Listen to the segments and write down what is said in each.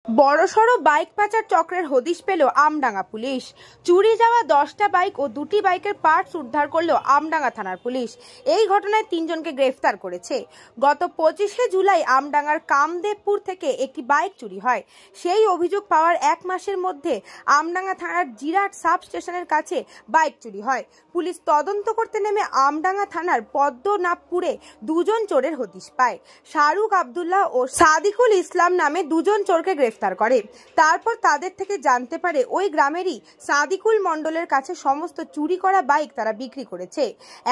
বড়সড় বাইক পাচার চক্রের হদিশ পেল আমডাঙ্গা পুলিশ। চুরি যাওয়া 10টা বাইক ও 2টি বাইকের পার্টস উদ্ধার করল আমডাঙ্গা থানার পুলিশ। এই ঘটনায় 3 জনকে গ্রেফতার করেছে। গত 25শে জুলাই আমডাঙ্গার কামদেবপুর থেকে একটি বাইক চুরি হয়। সেই অভিযোগ পাওয়ার 1 মাসের মধ্যে আমডাঙ্গা থানার জিরাট সাব স্টেশনের কাছে বাইক চুরি হয়। পুলিশ তদন্ত করতে নেমে আমডাঙ্গা থানার পদ্মনাভপুরে 2 জন চোরের হদিশ পায়। শাহরুখ আব্দুল্লাহ ও সাদিকুল ইসলাম নামে 2 জন চোরকে গ্রেফতার করে। তারপর তাদের থেকে জানতে পারে ওই গ্রামেরই সাদিকুল মণ্ডলের কাছে সমস্ত চুরি করা বাইক তারা বিক্রি করেছে।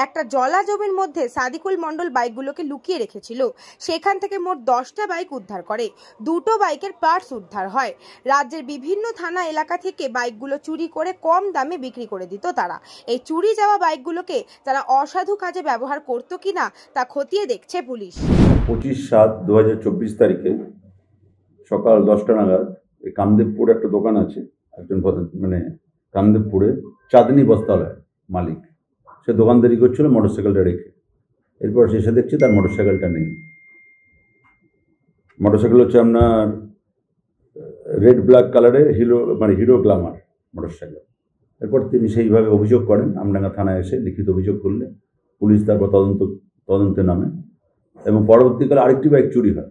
একটা জলা জমির মধ্যে সাদিকুল মণ্ডল বাইকগুলোকে লুকিয়ে রেখেছিল। সেখান থেকে মোট 10টা বাইক উদ্ধার করে। 2টো বাইকের পার্টস উদ্ধার হয়। রাজ্যের বিভিন্ন থানা এলাকা থেকে বাইকগুলো চুরি করে কম দামে বিক্রি করে দিত তারা। এই চুরি যাওয়া বাইকগুলোকে তারা অসাধু কাজে ব্যবহার করত কিনা তা খতিয়ে দেখছে পুলিশ। 25/7/2024 তারিখে সকাল 10টা নাগাদ এই কামদেবপুরে একটা দোকান আছে, একজন কামদেবপুরে চাঁদনি বস্ত্রালয় মালিক, সে দোকানদারি করছিল মোটরসাইকেলটা রেখে। এরপর সে এসে দেখছে তার মোটরসাইকেলটা নেই। মোটরসাইকেল হচ্ছে আপনার রেড ব্ল্যাক কালারের হিরো গ্ল্যামার মোটরসাইকেল। এরপর তিনি সেইভাবে অভিযোগ করেন, আমডাঙ্গা থানায় এসে লিখিত অভিযোগ করলে পুলিশ তারপর তদন্তে নামে এবং পরবর্তীকালে আরেকটি বাইক চুরি হয়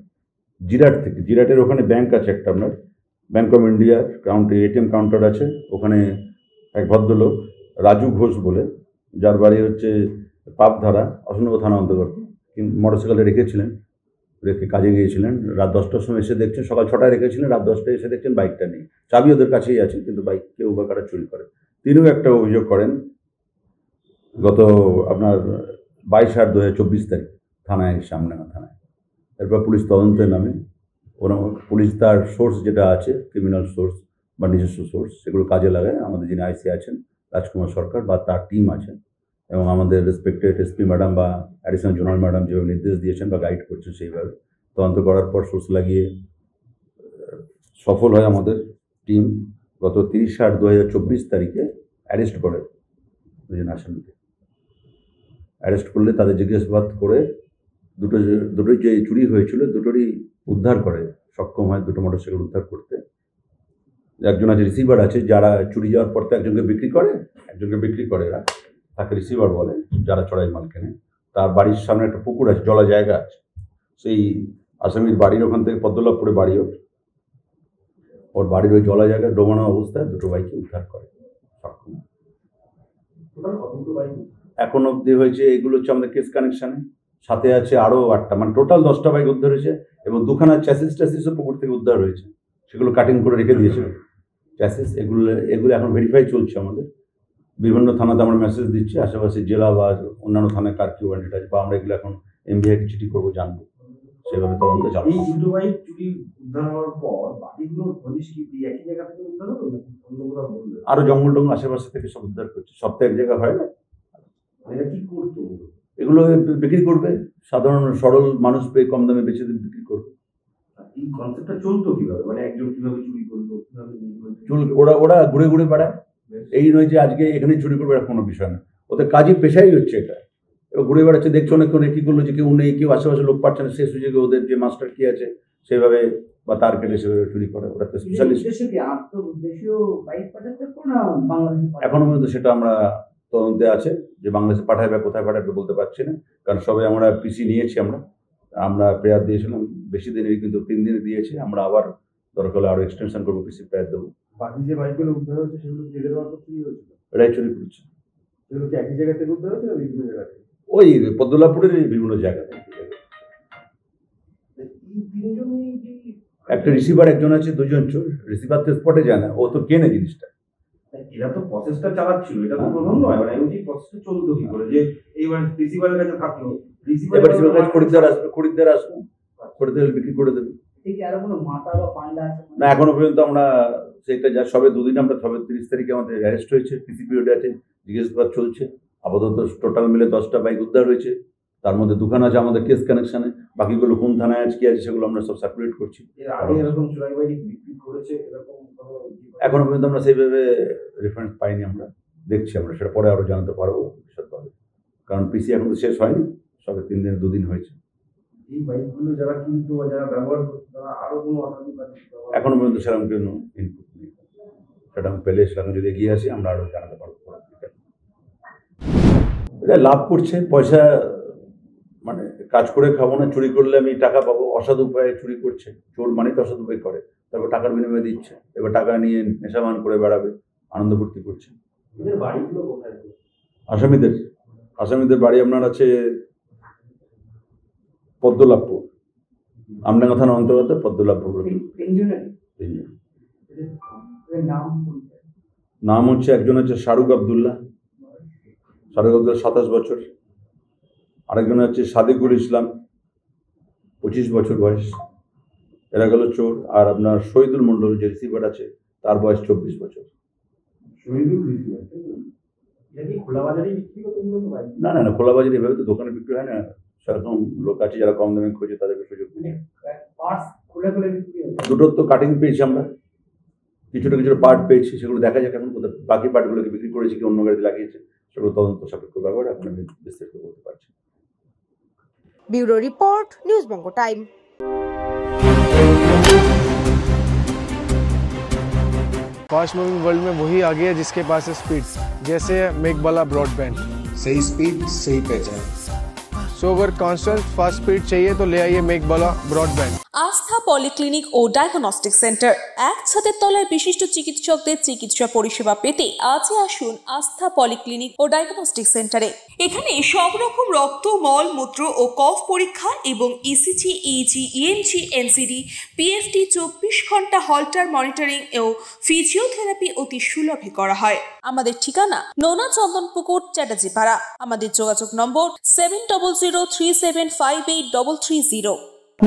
জিরাট থেকে। জিরাটের ওখানে ব্যাংক আছে একটা, আপনার ব্যাংক অফ ইন্ডিয়ার এটিএম কাউন্টার আছে। ওখানে এক ভদ্রলোক রাজু ঘোষ বলে, যার বাড়ি হচ্ছে পাপধারা, অশোকনগর থানা অন্তর্গত, কিন্তু মোটরসাইকেলে রেখেছিলেন, রেখে কাজে গিয়েছিলেন। রাত 10টার সময় এসে দেখছেন, সকাল 6টায় রেখেছিলেন, রাত 10টায় এসে দেখছেন বাইকটা নেই। চাবি ওদের কাছেই আছে, কিন্তু বাইক কেউ বা কারা চুরি করে। তিনিও একটা অভিযোগ করেন গত আপনার 22/8/2024 তারিখ থানায় এসে, আমডাঙ্গা থানায়। এরপর পুলিশ তদন্তে নামে। ওরা পুলিশ তার সোর্স যেটা আছে, ক্রিমিনাল সোর্স বা নিজস্ব সোর্স, সেগুলো কাজে লাগায়। আমাদের যিনি আইসি আছেন রাজকুমার সরকার বা তার টিম আছেন, এবং আমাদের রেসপেক্টেড এসপি ম্যাডাম বা অ্যাডিশনাল জোনাল ম্যাডাম যেভাবে নির্দেশ দিয়েছেন বা গাইড করছেন, সেইভাবে তদন্ত করার পর সোর্স লাগিয়ে সফল হয় আমাদের টিম। গত 30/8/2024 তারিখে অ্যারেস্ট করে দুজন আসামিকে। অ্যারেস্ট করলে তাদের জিজ্ঞাসাবাদ করে দুটোই যে চুরি হয়েছিল দুটোরই উদ্ধার করে সক্ষম হয়, 2টো মোটরসাইকেল উদ্ধার করতে। একজন আছে রিসিভার আছে, যারা চুরি যাওয়ার পর তো একজনকে বিক্রি করে এরা, তাকে রিসিভার বলে, যারা চড়াই মাল কেনে। তার বাড়ির সামনে একটা পুকুর আছে, জলা জায়গা আছে। সেই আসামির বাড়ির ওখান থেকে পদ্মলাভপুরে বাড়ি, ওর বাড়ির ওই জলা জায়গায় ডোবানো অবস্থায় 2টো বাইকে উদ্ধার করে সক্ষম। এখন অব্দি হয়েছে, এগুলো হচ্ছে আমাদের কেস কানেকশানে, সাথে আছে আরও 8টা, মানে টোটাল 10টা বাইক উদ্ধার হয়েছে। এবং 2খানা চ্যাসিসও পুকুর থেকে উদ্ধার হয়েছে, সেগুলো কাটিং করে রেখে দিয়েছে চ্যাসিস। এগুলো এখন ভেরিফাই চলছে আমাদের। বিভিন্ন থানাতে আমরা মেসেজ দিচ্ছি, আশেপাশে জেলা বা অন্যান্য থানায় কার কি ওয়ারেন্ট আছে, বা আমরা এগুলো এখন এমবিআইকে চিঠি করবো, জানবো, সেভাবে তদন্ত চালাবো। এই 2টো বাইক চুরি উদ্ধার হওয়ার পর বাকিগুলোর হদিশ কি একই জায়গা থেকে উদ্ধার হলো না অন্য কোথাও বলবে? আরও জঙ্গল আশেপাশে থেকে সব উদ্ধার করছে। সব তো এক জায়গায় হয় না। এটা কি করতো? এগুলো বিক্রি করবে, সাধারণ সরল মানুষ পেয়ে কম দামে বেচে বিক্রি করবে। এই কনসেপ্টটা চলতো কিভাবে, মানে একজন কিভাবে চুরি করলো, কিভাবে ওরা ঘুরে ঘুরে বেড়ায়। এই নয় যে আজকে এখানে চুরি করবে, এটা কোনো বিষয় না। ওদের কাজই পেশাই হচ্ছে এটা। এবার ঘুরে বেড়াচ্ছে, দেখছো অনেকক্ষণ কি করলো, যে কেউ নেই, কেউ আশেপাশে লোক পাচ্ছে না, সেই সুযোগে ওদের যে মাস্টার কি আছে সেভাবে বা তার কেটে সেভাবে চুরি করে। ওরা তো স্পেশালিস্ট। এখনো পর্যন্ত সেটা আমরা তদন্তে আছে, যে বাংলাদেশে পাঠায় বা কোথায় পাঠাবে বলতে পারছি না, কারণ সবাই আমরা পিসি নিয়েছি। আমরা প্রেয়ার দিয়েছিলাম বেশি দিনেরই, কিন্তু 3 দিনে দিয়েছি। আমরা আবার দরকার হলে আরও এক্সটেনশন করবো, পিসি প্রেয়ার দেবো। বাকি যে বাইকগুলো উদ্ধার হচ্ছে সেগুলো জেলের মারফত চুরি হয়েছিল, এটাই চুরি করছে। সেগুলো কি একই জায়গা থেকে উদ্ধার হচ্ছে না বিভিন্ন জায়গা থেকে? ওই পদ্মলাভপুরের বিভিন্ন জায়গা থেকে। একটা রিসিভার একজন আছে, 2 জন চোর। রিসিভার তো স্পটে যায় না, ও তো কেনে জিনিসটা। এরা তো প্রসেসটা চালাচ্ছিল, এটা তো প্রথম নয়। মানে এই প্রসেসটা চলতো কি করে, যে এইবার রিসিভারের কাছে থাকলো, রিসিভার কাছে খরিদ্দার আসবে, খরিদ্দার বিক্রি করে দেবে। না, এখনো পর্যন্ত আমরা সেটা যা সবে 2 দিন আমরা, সবে 30 তারিখে আমাদের অ্যারেস্ট হয়েছে, পিসিপিওডে আছে, জিজ্ঞাসাবাদ চলছে। আপাতত টোটাল মিলে 10টা বাইক উদ্ধার হয়েছে, তার মধ্যে 2খানা আছে আমাদের কেস কানেকশানে। বাকিগুলো কোন থানায় আছে কি আছে সেগুলো আমরা সব সার্কুলেট করছি। এখনো পর্যন্ত আমরা সেইভাবে রেফারেন্স পাইনি, আমরা দেখছি, আমরা সেটা পরে আরও জানাতে পারবো বিশদভাবে, কারণ পিসি এখন তো শেষ হয়নি, সবে 3 দিন 2 দিন হয়েছে। এই বাইকগুলো যারা কিনতো বা যারা ব্যবহার করতো তারা আরো কোনো অসাধু কাজ এখনো পর্যন্ত সেরকম কোনো ইনপুট নেই। সেটা পেলে সেরকম যদি এগিয়ে আসি আমরা আরো জানাতে পারবো। এটা লাভ করছে, পয়সা মানে কাজ করে খাবো না, চুরি করলে আমি টাকা পাবো, অসাধু উপায়ে চুরি করছে। চোর মানে তো অসাধু উপায় করে, তারপর টাকার বিনিময়ে দিচ্ছে, এবার টাকা নিয়ে নেশামান করে বেড়াবে, আনন্দ ফুর্তি করছে। এদের বাড়িগুলো কোথায়? আসামিদের বাড়ি আপনার আছে পদ্মলাভপুর, আমডাঙ্গা থানার অন্তর্গত পদ্মলাভপুর। নাম হচ্ছে, একজন হচ্ছে শাহরুখ আবদুল্লাহ 27 বছর, আরেকজন হচ্ছে সাদিকুল ইসলাম 25 বছর বয়স, এরা গেল চোর। আর আপনার শহীদুল মন্ডল যে রিসিভার আছে তার বয়স 24 বছর। না না না, খোলা বাজারে এভাবে তো দোকানে বিক্রি হয় না, সেরকম লোক আছে যারা কম দামে খোঁজে, তাদেরকে সুযোগ দিই। দুটোর তো কাটিং পেয়েছি আমরা, কিছুটা পার্ট পেয়েছি, সেগুলো দেখা যাক এখন কোথায় বাকি পার্টগুলোকে বিক্রি করেছি কি অন্য গাড়িতে লাগিয়েছে, সেগুলো তদন্ত সাপেক্ষ ব্যাপার, এখন আমি বিস্তারিত বলতে পারছি। ব্যুরো রিপোর্ট, নিউজ বঙ্গ টাইম। फास्ट मूविंग वर्ल्ड में वही आगे है जिसके पास है स्पीड, जैसे मेघबाला ब्रॉडबैंड। सही स्पीड सही पहचान। सो अगर कांस्टेंट फास्ट स्पीड चाहिए तो ले आइए मेघबाला ब्रॉडबैंड। আস্থা পলিক্লিনিক ও ডায়াগনস্টিক সেন্টার, এক ছাদের তলায় বিশিষ্ট চিকিৎসকদের চিকিৎসা পরিষেবা পেতে আজই আসুন আস্থা পলিক্লিনিক ও ডায়াগনস্টিক সেন্টারে। এখানে সব রকম রক্ত, মল, মূত্র ও কফ পরীক্ষা এবং ECG, easy, ENG, NCD, PFT 24 ঘন্টা হল্টার মনিটরিং ও ফিজিওথেরাপি অতি সুলভে করা হয়। আমাদের ঠিকানা নোনা চন্দনপুকুর, চ্যাটার্জিপাড়া। আমাদের যোগাযোগ নম্বর 7003758330।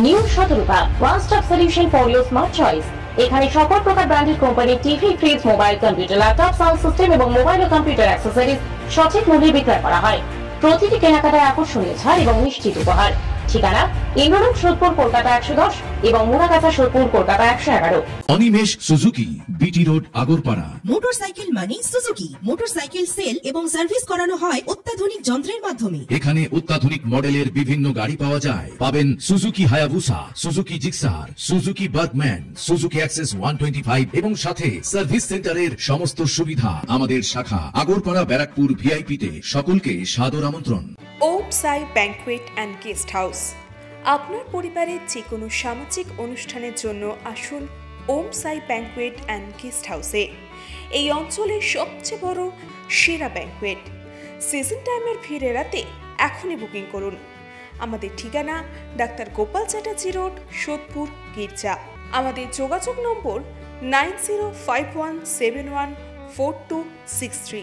New Shatarupa, one stop solution for your smart choice. এখানে সকল প্রকার ব্র্যান্ডেড কোম্পানির TV, fridge, mobile, computer, laptop, sound system এবং মোবাইল ও কম্পিউটার অ্যাক্সেসরিজ সঠিক মূল্যে বিক্রয় করা হয়। প্রতিটি কেনাকাটায় আকর্ষণীয় ছাড় এবং নিশ্চিত উপহার। ঠিকানা ইন্দ্রনগর, সোদপুর, কলকাতা 110 এবং Muragachha, Sodepur, Kolkata 111। Animesh Suzuki, BT road, Agarpara. Motorcycle মানে সুজুকি। মোটরসাইকেল সেল এবং সার্ভিস করানো হয় অত্যাধুনিক যন্ত্রের মাধ্যমে। এখানে অত্যাধুনিক মডেলের বিভিন্ন গাড়ি পাওয়া যায়। পাবেন Suzuki Hayabusa, Suzuki Gixxer, Suzuki Bergman, Suzuki access 125 এবং সাথে সার্ভিস সেন্টারের সমস্ত সুবিধা। আমাদের শাখা আগরপাড়া, ব্যারাকপুর ভিআইপি তে। সকলকে সাদর আমন্ত্রণ। ওম সাই ব্যাংকুয়েট অ্যান্ড গেস্ট হাউস। আপনার পরিবারের যে কোনো সামাজিক অনুষ্ঠানের জন্য আসুন ওম সাই ব্যাংকুয়েট অ্যান্ড গেস্ট হাউসে। এই অঞ্চলের সবচেয়ে বড় সেরা ব্যাংকুয়েট। সিজন টাইমের ভিড় এড়াতে এখনই বুকিং করুন। আমাদের ঠিকানা ডাক্তার গোপাল চ্যাটার্জি রোড, সোদপুর, গির্জা। আমাদের যোগাযোগ নম্বর 9051714263।